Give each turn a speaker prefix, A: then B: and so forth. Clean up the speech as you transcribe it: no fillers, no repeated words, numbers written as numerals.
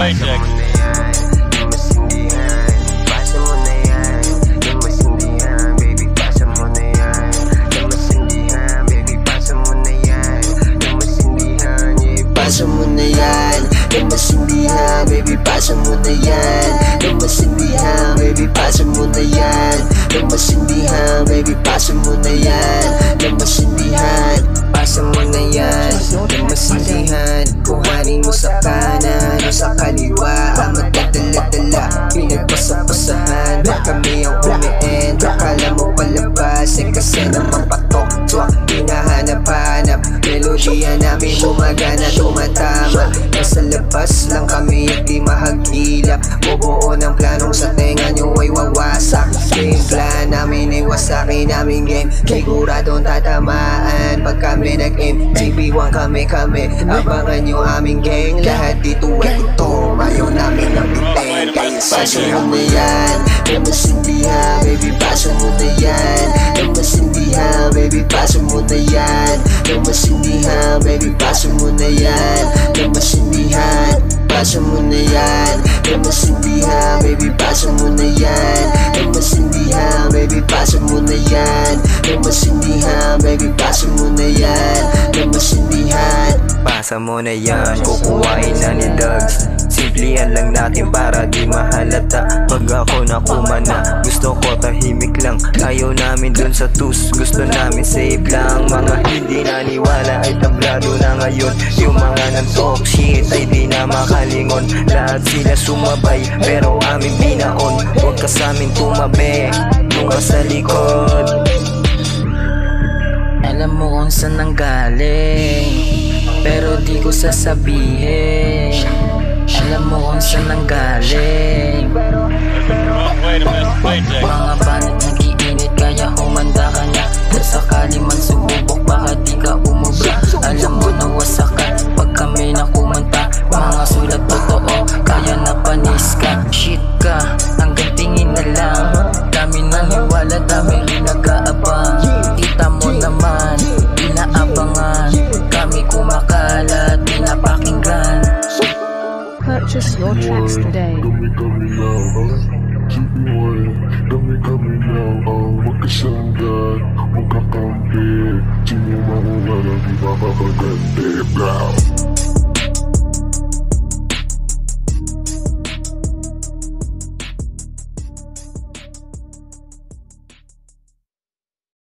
A: mic check.
B: Pasa mo na yan, lumasindihan, baby, pasa mo na yan. Lumasindihan, baby, pasa mo na yan. Lumasindihan, baby, pasa mo na yan. Lumasindihan, pasa mo na yan. Lumasindihan, kuhanin mo sa kanan o sa kaliwa. Ang magdadala-dala, pinagpasapasahan. Baka may ang umiin, akala mo palabas. Eh kasi naman patok, swak, hinahanap-hanap. Melodiya namin gumagana, tumatama. Nasa labas lang kami at di mahagilap. Bubuo ng planong sa tenga nyo ay wawasak. Game plan namin ay wasakin namin game. Siguradong tatamaan pag kami nag-aim. CP1 kami, abangan nyo aming gang. Lahat dito ay ito, ayaw namin ng bitin. Kaya pasa mo na yan, lumasindihan, baby, pasa mo na yan. Lumasindihan, baby, pasa mo na yan. Lumasindihan, baby, pasa mo na yan. Lumasindihan, pasa mo na yan. Lumasindihan, baby, pasa mo na yan. Lumasindihan, baby, pasa mo na yan. Lumasindihan, baby, pasa mo na yan. Lumasindihan, pasa mo na yan. Kukuhain na ni Dogs. Simplihan lang natin para di mahalata. Pag ako nakumana, gusto ko tahimik lang. Ayaw namin dun sa tus, gusto namin safe lang. Mga hindi naniwala ay tablado na ngayon. Yung mga nag-talk shit ay di na makalingon. Lahat sila sumabay pero amin binaon. Huwag ka sa amin tumabi, doon ka sa likod.
C: Alam mo kung saan nanggaling, pero di ko sasabihin. Alam mo kung saan nanggaling. Mga banat nag-iinit kaya humanda ka na. Kung sakali man sububok baka di ka umubra. Alam mo na wasakan pag kami na kumanta. Mga sulat totoo kaya napanis ka. Shit ka, hanggang tingin na lang. Dami naniwala, dami rin nag-aabang. Kita mo naman, inaabangan. Kami kumakalat, pinapakinggan.
D: Purchase your tracks today.
E: Kami lang ang magkasanggan, magkakampi. Sino man ang lalaki, makakaganti, bro.